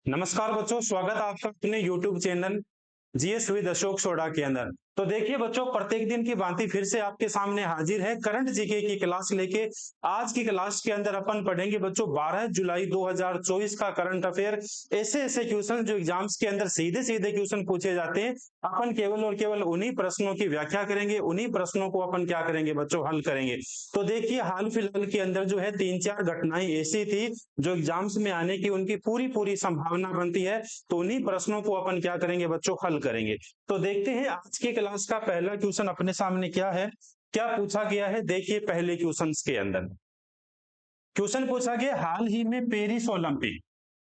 नमस्कार बच्चों, स्वागत है आपका अपने YouTube channel GS with Ashok soda के अंदर। तो देखिए बच्चों, प्रत्येक दिन की भांति फिर से आपके सामने हाजिर है करंट जीके की क्लास लेके। आज की क्लास के अंदर अपन पढ़ेंगे बच्चों 12 जुलाई 2024 का करंट अफेयर। ऐसे ऐसे क्वेश्चन जो एग्जाम्स के अंदर सीधे सीधे क्वेश्चन पूछे जाते हैं, अपन केवल और केवल उन्हीं प्रश्नों की व्याख्या करेंगे, उन्हीं प्रश्नों को अपन क्या करेंगे बच्चों, हल करेंगे। तो देखिए हाल फिलहाल के अंदर जो है तीन चार घटनाएं ऐसी थी जो एग्जाम्स में आने की उनकी पूरी पूरी संभावना बनती है। तो उन्हीं प्रश्नों को अपन क्या करेंगे बच्चों, हल करेंगे। तो देखते हैं आज की क्लास का पहला क्वेश्चन अपने सामने क्या है, क्या पूछा गया है। देखिए पहले क्वेश्चन के अंदर क्वेश्चन पूछा गया हाल ही में पेरिस ओलंपिक।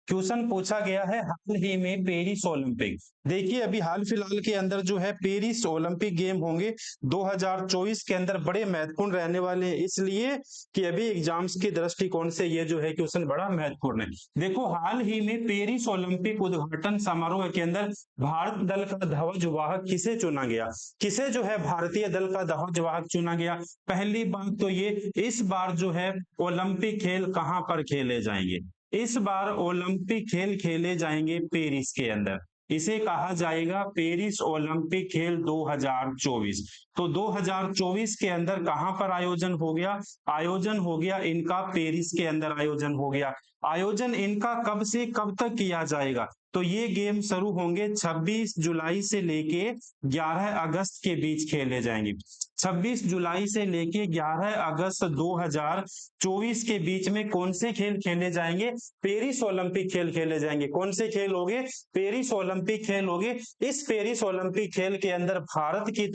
क्वेश्चन पूछा गया है हाल ही में पेरिस ओलंपिक। देखिए अभी हाल फिलहाल के अंदर जो है पेरिस ओलंपिक गेम होंगे 2024 के अंदर, बड़े महत्वपूर्ण रहने वाले हैं, इसलिए कि अभी एग्जाम्स की दृष्टिकोण से ये जो है क्वेश्चन बड़ा महत्वपूर्ण है। देखो हाल ही में पेरिस ओलंपिक उद्घाटन समारोह के अंदर भारत दल का ध्वज वाहक किसे चुना गया, किसे जो है भारतीय दल का ध्वज वाहक चुना गया। पहली बात तो ये, इस बार जो है ओलंपिक खेल कहां पर खेले जाएंगे। इस बार ओलंपिक खेल खेले जाएंगे पेरिस के अंदर, इसे कहा जाएगा पेरिस ओलंपिक खेल 2024। तो 2024 के अंदर कहां पर आयोजन हो गया, आयोजन हो गया इनका पेरिस के अंदर आयोजन हो गया। आयोजन इनका कब से कब तक किया जाएगा, तो ये गेम शुरू होंगे 26 जुलाई से लेके 11 अगस्त के बीच खेले जाएंगे। 26 जुलाई से लेके 11 अगस्त 2024 के बीच में कौन से खेल खेले जाएंगे, पेरिस ओलंपिक खेल खेले जाएंगे। कौन से खेल होंगे, पेरिस ओलंपिक खेल होंगे। इस पेरिस ओलंपिक खेल के अंदर भारत की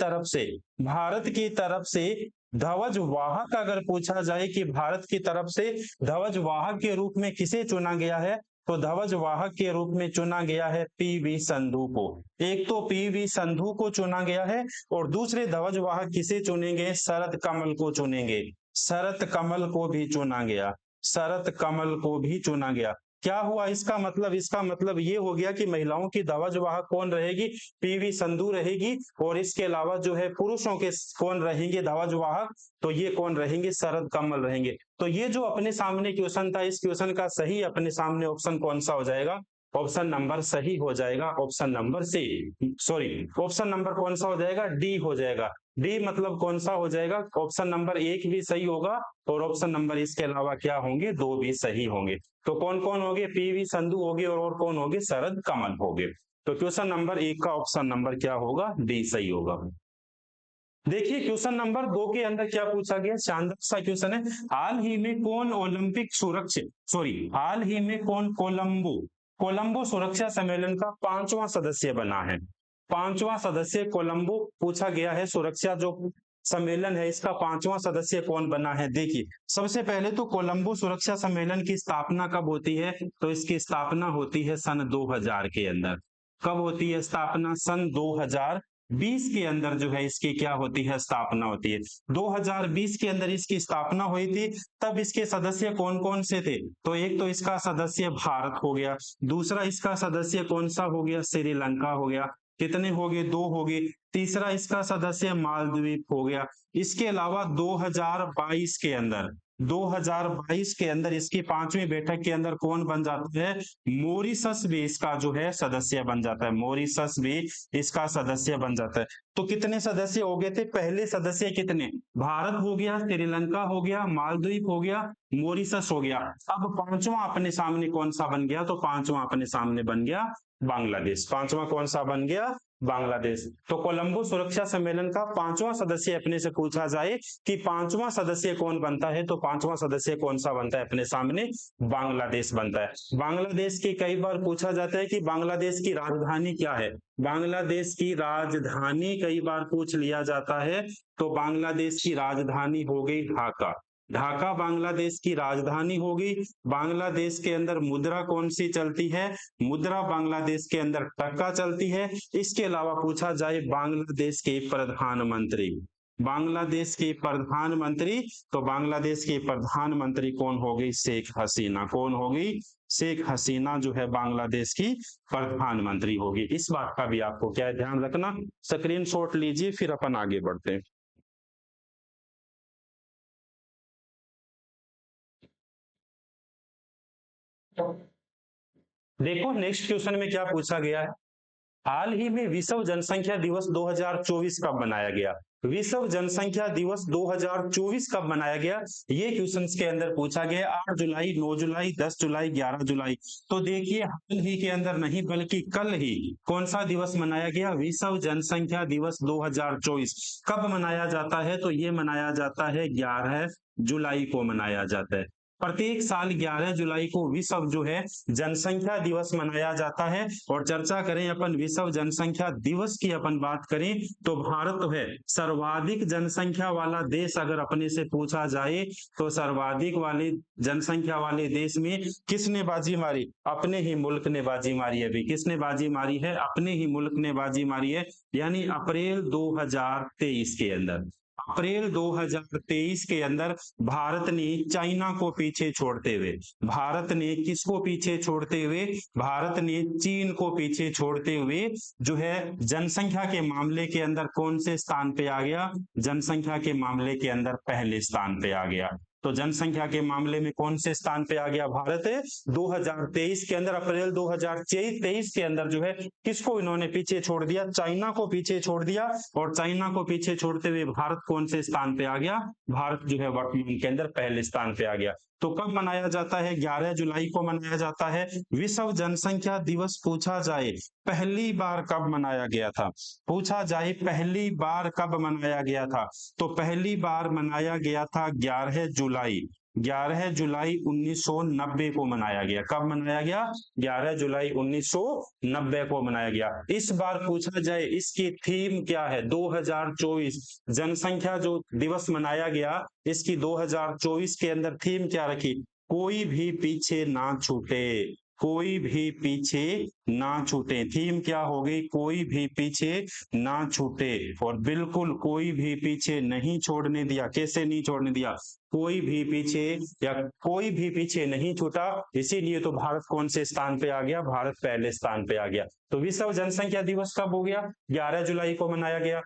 तरफ से ध्वज वाहक अगर पूछा जाए कि भारत की तरफ से ध्वज वाहक के रूप में किसे चुना गया है, तो ध्वज वाहक के रूप में चुना गया है पीवी संधू को। एक तो पीवी संधू को चुना गया है और दूसरे ध्वज वाहक किसे चुनेंगे, शरद कमल को चुनेंगे। शरद कमल को भी चुना गया, शरद कमल को भी चुना गया। क्या हुआ इसका मतलब, इसका मतलब ये हो गया कि महिलाओं की ध्वज वाहक कौन रहेगी, पीवी संधू रहेगी। और इसके अलावा जो है पुरुषों के कौन रहेंगे ध्वज वाहक, तो ये कौन रहेंगे, शरद कमल रहेंगे। तो ये जो अपने सामने क्वेश्चन था, इस क्वेश्चन का सही अपने सामने ऑप्शन कौन सा हो जाएगा, ऑप्शन नंबर सही हो जाएगा, option number C, sorry option number कौन सा हो जाएगा, डी हो जाएगा। डी मतलब कौन सा हो जाएगा, ऑप्शन नंबर एक भी सही होगा और ऑप्शन नंबर इसके अलावा क्या होंगे, दो भी सही होंगे। तो कौन कौन होंगे, पीवी संधू होगे और कौन होगे, शरद कमल होगे। तो क्वेश्चन नंबर एक का ऑप्शन नंबर क्या होगा, डी सही होगा। देखिए क्वेश्चन नंबर दो के अंदर क्या पूछा गया, शानदार सा क्वेश्चन है। हाल ही में कौन ओलंपिक सुरक्षित सॉरी हाल ही में कौन कोलंबो कोलंबो सुरक्षा सम्मेलन का पांचवा सदस्य बना है। पांचवा सदस्य कोलंबो पूछा गया है, सुरक्षा जो सम्मेलन है इसका पांचवा सदस्य कौन बना है। देखिए सबसे पहले तो कोलंबो सुरक्षा सम्मेलन की स्थापना कब होती है, तो इसकी स्थापना होती है सन 2000 के अंदर। कब होती है स्थापना, सन 2020 के अंदर जो है इसकी क्या होती है, स्थापना होती है। 2020 के अंदर इसकी स्थापना हुई थी। तब इसके सदस्य कौन कौन से थे, तो एक तो इसका सदस्य भारत हो गया, दूसरा इसका सदस्य कौन सा हो गया, श्रीलंका हो गया। कितने हो गए, दो हो गए। तीसरा इसका सदस्य मालदीव हो गया। इसके अलावा 2022 के अंदर इसकी पांचवी बैठक के अंदर कौन बन जाता है, मॉरिशस भी इसका जो है सदस्य बन जाता है। मॉरिशस भी इसका सदस्य बन जाता है। तो कितने सदस्य हो गए थे, पहले सदस्य कितने, भारत हो गया, श्रीलंका हो गया, मालदीव हो गया, मॉरिशस हो गया। अब पांचवा अपने सामने कौन सा बन गया, तो पांचवा अपने सामने बन गया बांग्लादेश। पांचवा कौन सा बन गया, बांग्लादेश। तो कोलंबो सुरक्षा सम्मेलन का पांचवा सदस्य अपने से पूछा जाए कि पांचवा सदस्य कौन बनता है, तो पांचवा सदस्य कौन सा बनता है अपने सामने, बांग्लादेश बनता है। बांग्लादेश की कई बार पूछा जाता है कि बांग्लादेश की राजधानी क्या है। बांग्लादेश की राजधानी कई बार पूछ लिया जाता है, तो बांग्लादेश की राजधानी हो गई ढाका। ढाका बांग्लादेश की राजधानी होगी। बांग्लादेश के अंदर मुद्रा कौन सी चलती है, मुद्रा बांग्लादेश के अंदर टका चलती है। इसके अलावा पूछा जाए बांग्लादेश के प्रधानमंत्री, बांग्लादेश के प्रधानमंत्री, तो बांग्लादेश के प्रधानमंत्री कौन होगी, शेख हसीना। कौन होगी, शेख हसीना जो है बांग्लादेश की प्रधानमंत्री होगी। इस बात का भी आपको क्या है ध्यान रखना, स्क्रीनशॉट लीजिए फिर अपन आगे बढ़ते हैं। देखो नेक्स्ट क्वेश्चन में क्या पूछा गया है, हाल ही में विश्व जनसंख्या दिवस 2024 कब मनाया गया। विश्व जनसंख्या दिवस 2024 कब मनाया गया, ये क्वेश्चंस के अंदर पूछा गया। 8 जुलाई, 9 जुलाई, 10 जुलाई, 11 जुलाई। तो देखिए हाल ही के अंदर नहीं बल्कि कल ही कौन सा दिवस मनाया गया, विश्व जनसंख्या दिवस 2024। कब मनाया जाता है, तो ये मनाया जाता है 11 जुलाई को मनाया जाता है। प्रत्येक साल 11 जुलाई को विश्व जो है जनसंख्या दिवस मनाया जाता है। और चर्चा करें अपन विश्व जनसंख्या दिवस की, अपन बात करें तो भारत तो है सर्वाधिक जनसंख्या वाला देश। अगर अपने से पूछा जाए तो सर्वाधिक वाले जनसंख्या वाले देश में किसने बाजी मारी, अपने ही मुल्क ने बाजी मारी है। अभी किसने बाजी मारी है, अपने ही मुल्क ने बाजी मारी है। यानी अप्रैल 2023 के अंदर, अप्रैल 2023 के अंदर भारत ने चाइना को पीछे छोड़ते हुए, भारत ने किसको पीछे छोड़ते हुए, भारत ने चीन को पीछे छोड़ते हुए जो है जनसंख्या के मामले के अंदर कौन से स्थान पे आ गया, जनसंख्या के मामले के अंदर पहले स्थान पे आ गया। तो जनसंख्या के मामले में कौन से स्थान पे आ गया भारत, 2023 के अंदर, अप्रैल 2023 के अंदर जो है किसको इन्होंने पीछे छोड़ दिया, चाइना को पीछे छोड़ दिया। और चाइना को पीछे छोड़ते हुए भारत कौन से स्थान पे आ गया, भारत जो है वर्तमान के अंदर पहले स्थान पे आ गया। तो कब मनाया जाता है, 11 जुलाई को मनाया जाता है विश्व जनसंख्या दिवस। पूछा जाए पहली बार कब मनाया गया था, पूछा जाए पहली बार कब मनाया गया था, तो पहली बार मनाया गया था 11 जुलाई, 11 जुलाई 1990 को मनाया गया। कब मनाया गया, 11 जुलाई 1990 को मनाया गया। इस बार पूछा जाए इसकी थीम क्या है, 2024 जनसंख्या जो दिवस मनाया गया, इसकी 2024 के अंदर थीम क्या रखी, कोई भी पीछे ना छूटे, कोई भी पीछे ना छूटे। थीम क्या हो गई, कोई भी पीछे ना छूटे। और बिल्कुल कोई भी पीछे नहीं छोड़ने दिया। कैसे नहीं छोड़ने दिया, कोई भी पीछे, या कोई भी पीछे नहीं छूटा। इसीलिए तो भारत कौन से स्थान पे आ गया, भारत पहले स्थान पे आ गया। तो विश्व जनसंख्या दिवस कब हो गया, 11 जुलाई को मनाया गया।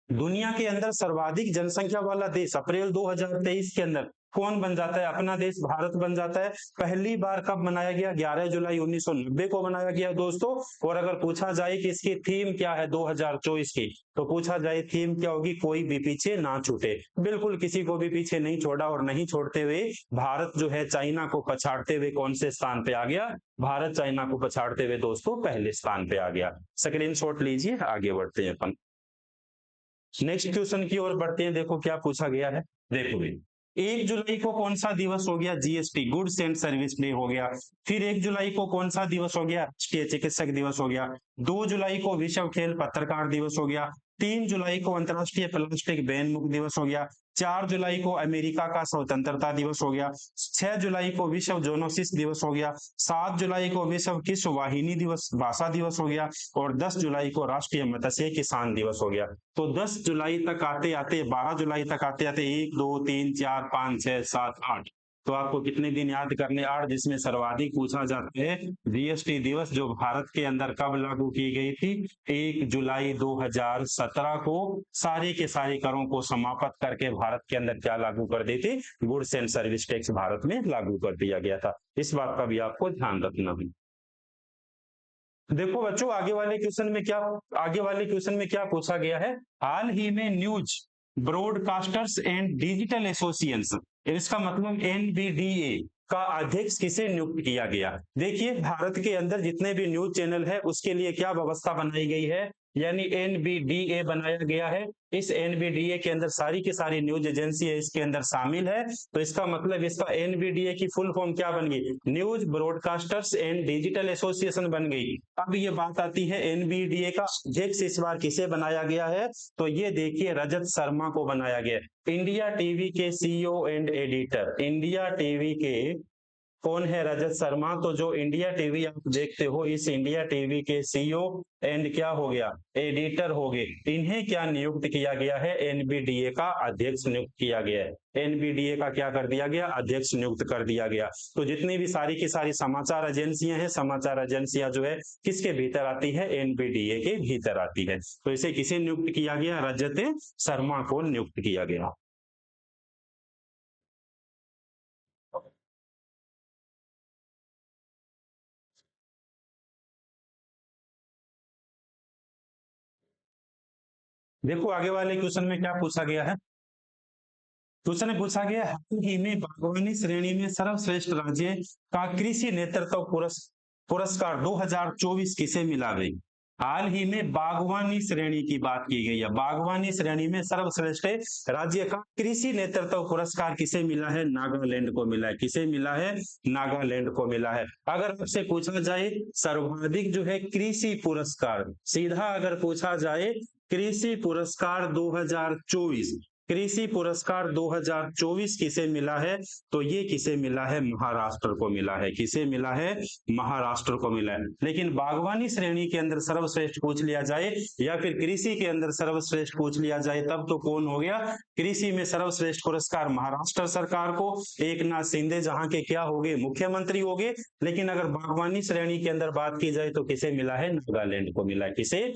दुनिया के अंदर सर्वाधिक जनसंख्या वाला देश अप्रैल 2023 के अंदर कौन बन जाता है, अपना देश भारत बन जाता है। पहली बार कब मनाया गया, 11 जुलाई 1990 को मनाया गया दोस्तों। और अगर पूछा जाए कि इसकी थीम क्या है 2024 की, तो पूछा जाए थीम क्या होगी, कोई भी पीछे ना छूटे। बिल्कुल किसी को भी पीछे नहीं छोड़ा। और नहीं छोड़ते हुए भारत जो है चाइना को पछाड़ते हुए कौन से स्थान पे आ गया, भारत चाइना को पछाड़ते हुए दोस्तों पहले स्थान पे आ गया। स्क्रीनशॉट लीजिए, आगे बढ़ते हैं अपन नेक्स्ट क्वेश्चन की ओर बढ़ते हैं। देखो क्या पूछा गया है, देखो भाई 1 जुलाई को कौन सा दिवस हो गया, GST goods and service day हो गया। फिर 1 जुलाई को कौन सा दिवस हो गया, राष्ट्रीय चिकित्सक दिवस हो गया। 2 जुलाई को विश्व खेल पत्रकार दिवस हो गया। 3 जुलाई को अंतर्राष्ट्रीय प्लास्टिक बैन मुक्त दिवस हो गया। 4 जुलाई को अमेरिका का स्वतंत्रता दिवस हो गया। 6 जुलाई को विश्व जोनोसिस दिवस हो गया। 7 जुलाई को विश्व किस वाहिनी दिवस, भाषा दिवस हो गया। और 10 जुलाई को राष्ट्रीय मत्स्य किसान दिवस हो गया। तो 10 जुलाई तक आते आते, 12 जुलाई तक आते आते 1 2 3 4 5 6 7 8, तो आपको कितने दिन याद करने, 8, जिसमें सर्वाधिक पूछा जाता है जीएसटी दिवस जो भारत के अंदर कब लागू की गई थी, 1 जुलाई 2017 को सारे के सारे करों को समाप्त करके भारत के अंदर क्या लागू कर दी थी, goods and service tax Bharat में लागू कर दिया गया था। इस बात का भी आपको ध्यान रखना है। देखो बच्चों आगे वाले क्वेश्चन में क्या पूछा गया है, हाल ही में news broadcasters and digital association, इसका मतलब एनबीडीए का अध्यक्ष किसे नियुक्त किया गया। देखिए भारत के अंदर जितने भी न्यूज चैनल है उसके लिए क्या व्यवस्था बनाई गई है, यानी एनबीडीए बनाया गया है। इस एनबीडीए के अंदर सारी की सारी न्यूज एजेंसी है इसके अंदर शामिल है। तो इसका मतलब इसका एनबीडीए की फुल फॉर्म क्या बन गई, news broadcasters and digital association बन गई। अब ये बात आती है एनबीडीए का अध्यक्ष इस बार किसे बनाया गया है, तो ये देखिए रजत शर्मा को बनाया गया। इंडिया टीवी के CEO and editor, India TV के कौन है, रजत शर्मा। तो जो इंडिया टीवी आप देखते हो, इस इंडिया टीवी के सीईओ एंड क्या हो गया, एडिटर हो गए। इन्हें क्या नियुक्त किया गया है, एनबीडीए का अध्यक्ष नियुक्त किया गया है। एनबीडीए का क्या कर दिया गया, अध्यक्ष नियुक्त कर दिया गया। तो जितनी भी सारी की सारी समाचार एजेंसियां हैं, समाचार एजेंसियां जो है किसके भीतर आती है, एनबीडीए के भीतर आती है। तो इसे किसे नियुक्त किया गया, रजत शर्मा को नियुक्त किया गया। देखो आगे वाले क्वेश्चन में क्या पूछा गया है। क्वेश्चन में पूछा गया हाल ही में बागवानी श्रेणी में सर्वश्रेष्ठ राज्य का कृषि नेतृत्व पुरस्कार 2024 किसे मिला भाई। हाल ही में बागवानी श्रेणी की बात की गई है, बागवानी श्रेणी में सर्वश्रेष्ठ राज्य का कृषि नेतृत्व पुरस्कार किसे मिला है, नागालैंड को मिला है। किसे मिला है, नागालैंड को मिला है। अगर आपसे पूछा जाए सर्वाधिक जो है कृषि पुरस्कार, सीधा अगर पूछा जाए कृषि पुरस्कार 2024, कृषि पुरस्कार 2024 किसे मिला है, तो ये किसे मिला है, महाराष्ट्र को मिला है। किसे मिला है, महाराष्ट्र को मिला है। लेकिन बागवानी श्रेणी के अंदर सर्वश्रेष्ठ पूछ लिया जाए या फिर कृषि के अंदर सर्वश्रेष्ठ पूछ लिया जाए तब तो कौन हो गया, कृषि में सर्वश्रेष्ठ पुरस्कार महाराष्ट्र सरकार को, एक नाथ शिंदे जहां के क्या हो गए, मुख्यमंत्री हो गए। लेकिन अगर बागवानी श्रेणी के अंदर बात की जाए तो किसे मिला है, नागालैंड को मिला है। किसे,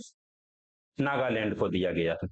नागालैंड को दिया गया है।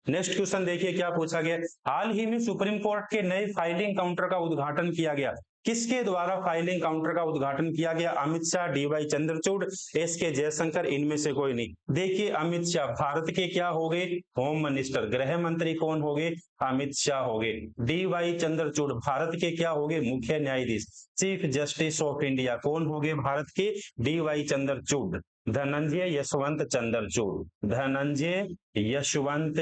नेक्स्ट क्वेश्चन देखिए क्या पूछा गया। हाल ही में सुप्रीम कोर्ट के नए फाइलिंग काउंटर का उद्घाटन किया गया। किसके द्वारा फाइलिंग काउंटर का उद्घाटन किया गया, अमित शाह, डीवाई चंद्रचूड़, एस के जयशंकर, इनमें से कोई नहीं। देखिए अमित शाह भारत के क्या हो गए, होम मिनिस्टर, गृह मंत्री कौन हो गए, अमित शाह हो गए। डीवाई चंद्रचूड़ भारत के क्या हो गए, मुख्य न्यायाधीश, चीफ जस्टिस ऑफ इंडिया कौन हो गए भारत के, डीवाई चंद्रचूड़। धनंजय यशवंत चंद्रचूड़, धनंजय यशवंत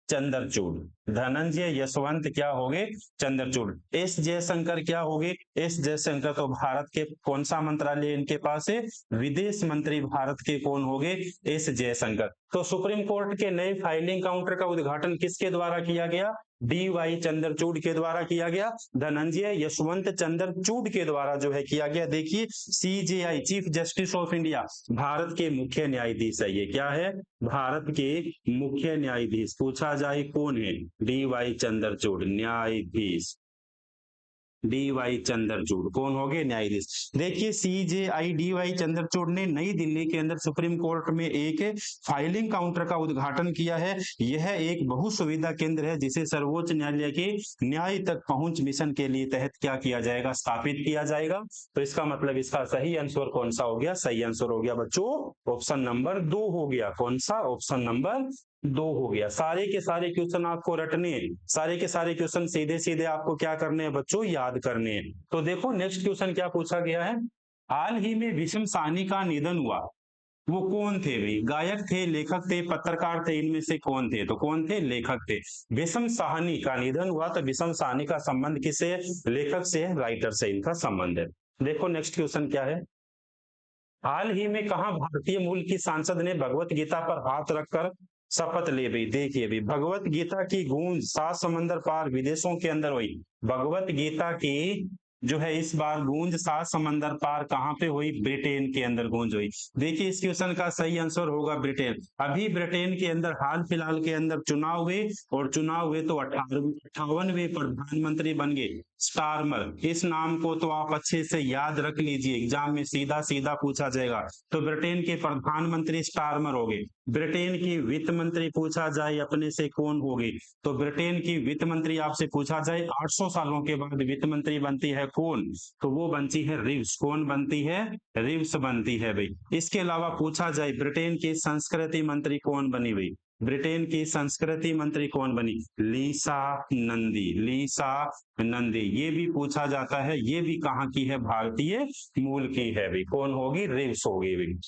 चंद्रचूड़, धनंजय यशवंत क्या हो गए, चंद्रचूड़। एस जयशंकर क्या हो गए, एस जयशंकर तो भारत के कौन सा मंत्रालय इनके पास है, विदेश मंत्री भारत के कौन हो गए, एस जयशंकर। तो सुप्रीम कोर्ट के नए फाइलिंग काउंटर का उद्घाटन किसके द्वारा किया गया, डीवाई चंद्रचूड़ के द्वारा किया गया, धनंजय यशवंत चंद्रचूड़ के द्वारा जो है किया गया। देखिए CJI, chief justice of India, Bharat के मुख्य न्यायाधीश है। ये क्या है, भारत के मुख्य न्यायाधीश। पूछा जाए कौन है, डीवाई चंद्रचूड़ न्यायाधीश, डीवाई चंद्रचूड़ कौन हो गए, न्यायाधीश। देखिए सीजेआई डीवाई चंद्रचूड़ ने नई दिल्ली के अंदर सुप्रीम कोर्ट में एक फाइलिंग काउंटर का उद्घाटन किया है। यह एक बहु सुविधा केंद्र है जिसे सर्वोच्च न्यायालय के न्याय तक पहुंच मिशन के लिए तहत क्या किया जाएगा, स्थापित किया जाएगा। तो इसका मतलब इसका सही आंसर कौन सा हो गया, सही आंसर हो गया बच्चों ऑप्शन नंबर 2 हो गया। कौन सा, ऑप्शन नंबर 2 हो गया। सारे के सारे क्वेश्चन आपको रटने हैं, सारे के सारे क्वेश्चन सीधे सीधे आपको क्या करने हैं बच्चों, याद करने हैं। तो देखो नेक्स्ट क्वेश्चन क्या पूछा गया है। हाल ही में विषम साहनी का निधन हुआ, वो कौन थे भाई, गायक थे, लेखक थे, पत्रकार थे, इनमें से कौन थे, तो कौन थे, लेखक थे। विषम साहनी का निधन हुआ तो विषम साहनी का संबंध किससे है, लेखक से है, राइटर से इनका संबंध है। देखो नेक्स्ट क्वेश्चन क्या है। हाल ही में कहा भारतीय मूल की सांसद ने भगवत गीता पर हाथ रखकर शपथ ले गई। देखिए भी भगवत गीता की गूंज 7 समंदर पार विदेशों के अंदर हुई। भगवत गीता की जो है इस बार गूंज 7 समंदर पार कहां पे हुई, ब्रिटेन के अंदर गूंज हुई। देखिए इस क्वेश्चन का सही आंसर होगा ब्रिटेन। अभी ब्रिटेन के अंदर हाल फिलहाल के अंदर चुनाव हुए और चुनाव हुए तो 58वें प्रधानमंत्री बन गए स्टारमर। इस नाम को तो आप अच्छे से याद रख लीजिए, एग्जाम में सीधा सीधा पूछा जाएगा। तो ब्रिटेन के प्रधानमंत्री स्टारमर हो गए। ब्रिटेन की वित्त मंत्री पूछा जाए अपने से कौन होगी, तो ब्रिटेन की वित्त मंत्री आपसे पूछा जाए 800 सालों के बाद वित्त मंत्री बनती है कौन, तो वो बनती है रिव्स। कौन बनती है, रिव्स बनती है भाई। इसके अलावा पूछा जाए ब्रिटेन की संस्कृति मंत्री कौन बनी भाई, ब्रिटेन की संस्कृति मंत्री कौन बनी, लीसा नंदी, लीसा नंदी। ये भी पूछा जाता है, ये भी कहाँ की है, भारतीय मूल की है भाई। कौन होगी, रिव्स होगी भाई,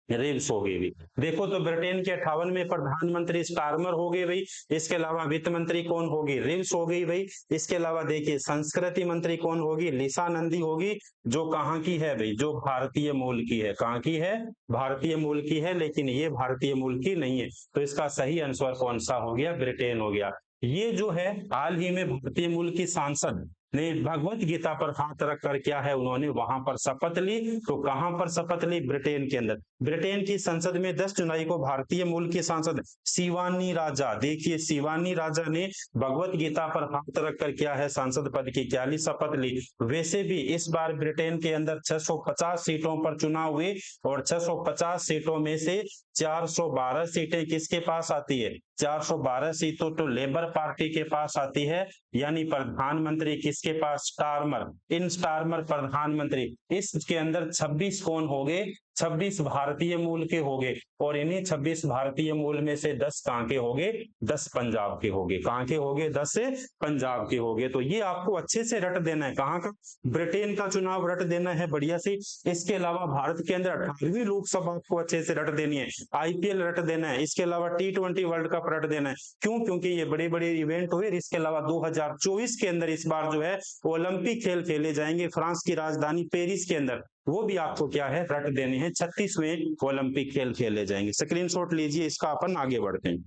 रिव्स हो गई भी। देखो तो ब्रिटेन के 58वें प्रधानमंत्री स्टारमर हो गए भाई। इसके अलावा वित्त मंत्री कौन होगी, रिव्स हो गई भाई। इसके अलावा देखिए संस्कृति मंत्री कौन होगी, लिसा नंदी होगी, जो कहाँ की है भाई, जो भारतीय मूल की है। कहाँ की है, भारतीय मूल की है, लेकिन ये भारतीय मूल की नहीं है। तो इसका सही आंसर कौन सा हो गया, ब्रिटेन हो गया। ये जो है हाल ही में भारतीय मूल की सांसद ने भगवत गीता पर हाथ रखकर क्या है, उन्होंने वहां पर शपथ ली। तो कहां पर शपथ ली, ब्रिटेन के अंदर। ब्रिटेन की संसद में 10 जुलाई को भारतीय मूल के सांसद शिवानी राजा, देखिए शिवानी राजा ने भगवत गीता पर हाथ रखकर क्या है, सांसद पद की क्या ली, शपथ ली। वैसे भी इस बार ब्रिटेन के अंदर 650 सीटों पर चुनाव हुए और 650 सीटों में से 412 सीटें किसके पास आती है, 412 सीटों तो लेबर पार्टी के पास आती है। यानी प्रधानमंत्री किसके पास, स्टारमर, इन स्टारमर प्रधानमंत्री। इसके अंदर 26 कौन हो गए, 26 भारतीय मूल के हो गए, और इन्हीं 26 भारतीय मूल में से 10 कहां के हो गए, 10 पंजाब के हो गए। कहां के हो गए, 10 पंजाब के हो गए। तो ये आपको अच्छे से रट देना है। कहां का, ब्रिटेन का चुनाव रट देना है बढ़िया से। इसके अलावा भारत के अंदर 18वीं लोकसभा आपको अच्छे से रट देनी है। आईपीएल रट देना है। इसके अलावा T20 वर्ल्ड कप रट देना है। क्यों, क्योंकि ये बड़े बड़े इवेंट हुए। इसके अलावा 2024 के अंदर इस बार जो है ओलंपिक खेल खेले जाएंगे फ्रांस की राजधानी पेरिस के अंदर, वो भी आपको क्या है, रट देने हैं। 36वें ओलंपिक खेल खेले जाएंगे। स्क्रीनशॉट लीजिए इसका, अपन आगे बढ़ते हैं।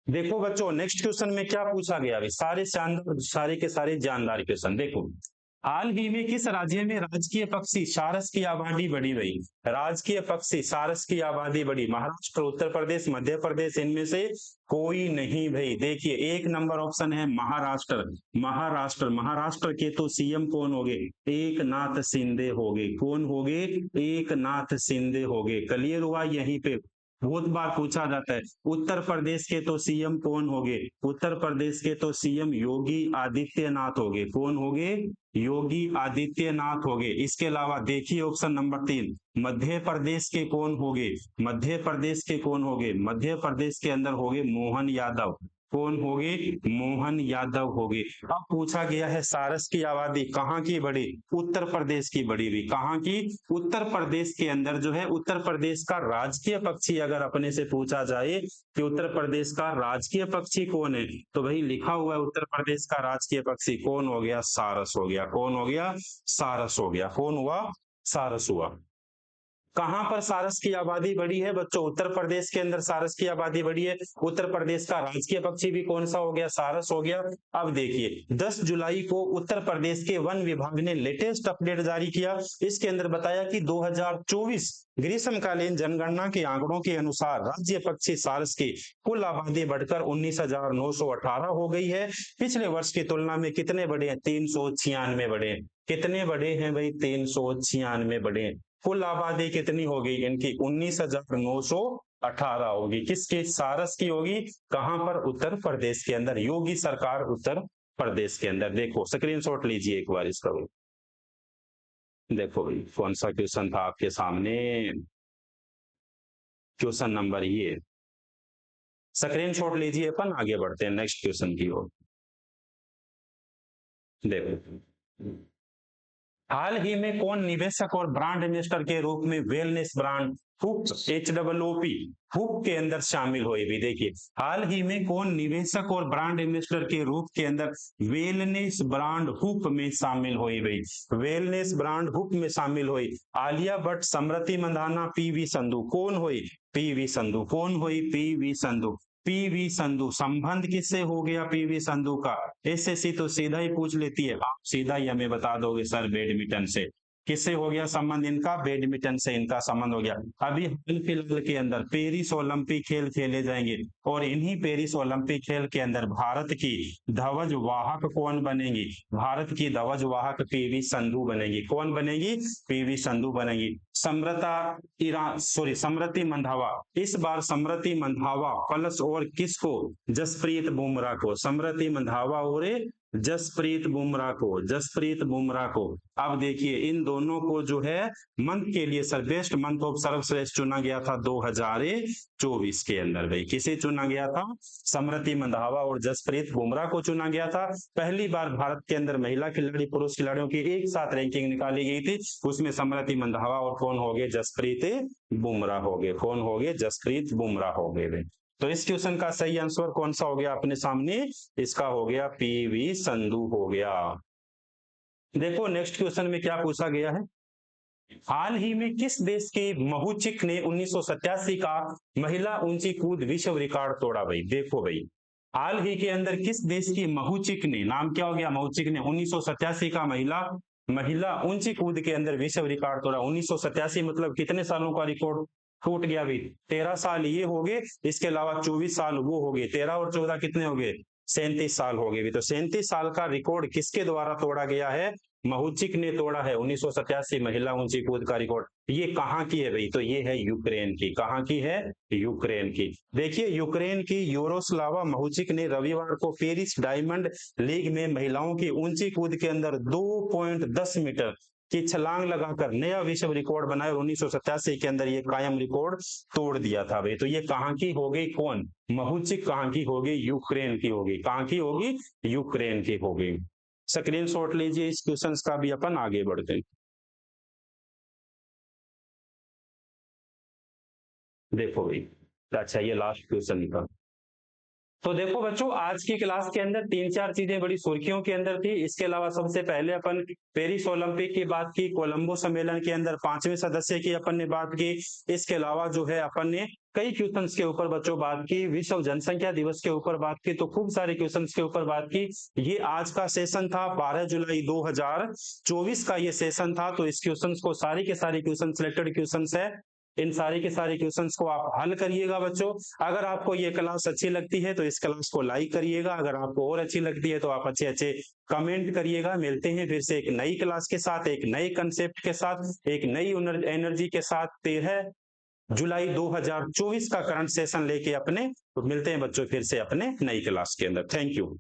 देखो बच्चों, नेक्स्ट क्वेश्चन में क्या पूछा गया है, सारे शानदार, सारे के सारे जानदार क्वेश्चन। देखो, हाल ही में किस राज्य में राजकीय पक्षी सारस की आबादी बढ़ी हुई, राजकीय पक्षी सारस की आबादी बढ़ी, महाराष्ट्र, उत्तर प्रदेश, मध्य प्रदेश, इनमें से कोई नहीं भाई। देखिए, एक नंबर ऑप्शन है महाराष्ट्र। महाराष्ट्र, महाराष्ट्र के तो सीएम कौन हो गए, एक नाथ शिंदे हो गए। कौन हो गए, एक नाथ शिंदे हो गए। क्लियर हुआ, यहीं पे बहुत बार पूछा जाता है। उत्तर प्रदेश के तो सीएम कौन हो गए, उत्तर प्रदेश के तो सीएम योगी आदित्यनाथ हो गए। कौन हो गए, योगी आदित्यनाथ हो गए। इसके अलावा देखिए ऑप्शन नंबर 3, मध्य प्रदेश के कौन हो गए, मध्य प्रदेश के कौन हो गए, मध्य प्रदेश के अंदर हो गए मोहन यादव। कौन हो गए, मोहन यादव हो गए। अब पूछा गया है सारस की आबादी कहाँ की बढ़ी, उत्तर प्रदेश की बढ़ी हुई। कहाँ की, उत्तर प्रदेश के अंदर जो है, उत्तर प्रदेश का राजकीय पक्षी अगर अपने से पूछा जाए कि उत्तर प्रदेश का राजकीय पक्षी कौन है, तो भाई लिखा हुआ है उत्तर प्रदेश का राजकीय पक्षी कौन हो गया, सारस हो गया। कौन हो गया, सारस हो गया। कौन हुआ, सारस हुआ। कहां पर सारस की आबादी बढ़ी है बच्चों, उत्तर प्रदेश के अंदर सारस की आबादी बढ़ी है। उत्तर प्रदेश का राजकीय पक्षी भी कौन सा हो गया, सारस हो गया। अब देखिए 10 जुलाई को उत्तर प्रदेश के वन विभाग ने लेटेस्ट अपडेट जारी किया। इसके अंदर बताया कि 2024 ग्रीष्मकालीन जनगणना के आंकड़ों के अनुसार राज्य पक्षी सारस की कुल आबादी बढ़कर 19,918 हो गई है। पिछले वर्ष की तुलना में कितने बढ़े हैं, 396 बढ़े हैं। कितने बढ़े हैं भाई, 396 बढ़े हैं। कुल आबादी कितनी होगी इनकी, 19,918 होगी। किसकी, सारस की होगी। कहां पर, उत्तर प्रदेश के अंदर, योगी सरकार उत्तर प्रदेश के अंदर। देखो स्क्रीनशॉट लीजिए एक बार इसका। देखो भाई कौन सा क्वेश्चन था आपके सामने, क्वेश्चन नंबर ये, स्क्रीनशॉट लीजिए, अपन आगे बढ़ते हैं नेक्स्ट क्वेश्चन की ओर। देखो, हाल ही में कौन निवेशक और ब्रांड इन्वेस्टर के रूप में wellness brand hook, HOOP hook के अंदर शामिल हुए भी। देखिए, हाल ही में कौन निवेशक और ब्रांड इन्वेस्टर के रूप के अंदर वेलनेस ब्रांड हुक में शामिल हुई भाई, वेलनेस ब्रांड हुक में शामिल हुई। आलिया भट्ट, स्मृति मंधाना, PV संधू। कौन हुई, PV संधू। कौन हुई, PV संधू। PV संधू। संबंध किससे हो गया, PV संधू का, SSC तो सीधा ही पूछ लेती है, आप सीधा ही हमें बता दोगे सर बैडमिंटन से। किससे हो गया संबंध इनका, बैडमिंटन से इनका संबंध हो गया। अभी हाल फिलहाल के अंदर पेरिस ओलंपिक खेल खेले जाएंगे, और इन्हीं पेरिस ओलंपिक खेल के अंदर भारत की ध्वज वाहक कौन बनेंगी, भारत की ध्वज वाहक PV संधू बनेगी। कौन बनेगी, PV संधू बनेगी। स्मृति मंधावा, इस बार स्मृति मंधावा प्लस और किसको, जसप्रीत बुमराह को। स्मृति मंधावा और जसप्रीत बुमराह को, जसप्रीत बुमराह को। अब देखिए इन दोनों को जो है मंथ के लिए सर बेस्ट मंथ ऑफ सर्वश्रेष्ठ चुना गया था 2024 के अंदर भाई। किसे चुना गया था, स्मृति मंधावा और जसप्रीत बुमराह को चुना गया था। पहली बार भारत के अंदर महिला खिलाड़ी पुरुष खिलाड़ियों की एक साथ रैंकिंग निकाली गई थी, उसमें स्मृति मंधावा और कौन हो गए, जसप्रीत बुमराह हो गए। कौन हो गए, जसप्रीत बुमराह हो गए। तो इस क्वेश्चन का सही आंसर कौन सा हो गया अपने सामने, इसका हो गया PV संधू हो गया। देखो नेक्स्ट क्वेश्चन में क्या पूछा गया है, हाल ही में किस देश के महूचिक ने 1987 का महिला ऊंची कूद विश्व रिकॉर्ड तोड़ा भाई। देखो भाई, हाल ही के अंदर किस देश की महूचिक ने, नाम क्या हो गया, महूचिक ने 1987 का महिला ऊंची कूद के अंदर विश्व रिकॉर्ड तोड़ा। 1987 मतलब कितने सालों का रिकॉर्ड टूट गया भाई, 13 साल ये हो गए, इसके अलावा 24 साल वो हो गए, 13 और 14 कितने हो गए, 37 साल हो गए। तो 37 साल का रिकॉर्ड किसके द्वारा तोड़ा गया है, महुचिक ने तोड़ा है 1987 महिला ऊंची कूद का रिकॉर्ड। ये कहाँ की है भाई? तो ये है यूक्रेन की। कहाँ की है? यूक्रेन की। देखिए यूक्रेन की यारोस्लावा महुचिक ने रविवार को पेरिस डायमंड लीग में महिलाओं की ऊंची कूद के अंदर 2.10 मीटर की छलांग लगाकर नया विश्व रिकॉर्ड बनाया और 1987 के अंदर ये कायम रिकॉर्ड तोड़ दिया था भाई। तो ये कहाँ की हो गई? कौन? महुचिक कहाँ की होगी? यूक्रेन की होगी। कहाँ की होगी? यूक्रेन की होगी। स्क्रीनशॉट लीजिए इस क्वेश्चन का भी, अपन आगे बढ़ते हैं। देखो भाई, अच्छा ये लास्ट क्वेश्चन था। तो देखो बच्चों, आज की क्लास के अंदर तीन चार चीजें बड़ी सुर्खियों के अंदर थी। इसके अलावा सबसे पहले अपन पेरिस ओलंपिक की बात की, कोलंबो सम्मेलन के अंदर 5वें सदस्य की अपन ने बात की। इसके अलावा जो है अपन ने कई क्वेश्चंस के ऊपर बच्चों बात की, विश्व जनसंख्या दिवस के ऊपर बात की, तो खूब सारे क्वेश्चंस के ऊपर बात की। ये आज का सेशन था, 12 जुलाई 2024 का ये सेशन था। तो इस क्वेश्चंस को, सारे के सारे क्वेश्चन सिलेक्टेड क्वेश्चंस है, इन सारे के सारे क्वेश्चंस को आप हल करिएगा बच्चों। अगर आपको ये क्लास अच्छी लगती है तो इस क्लास को लाइक करिएगा। अगर आपको और अच्छी लगती है तो आप अच्छे अच्छे कमेंट करिएगा। मिलते हैं फिर से एक नई क्लास के साथ, एक नए कंसेप्ट के साथ, एक नई एनर्जी के साथ। 13 जुलाई 2024 का करंट सेशन लेके अपने तो मिलते हैं बच्चों फिर से अपने नई क्लास के अंदर। Thank you.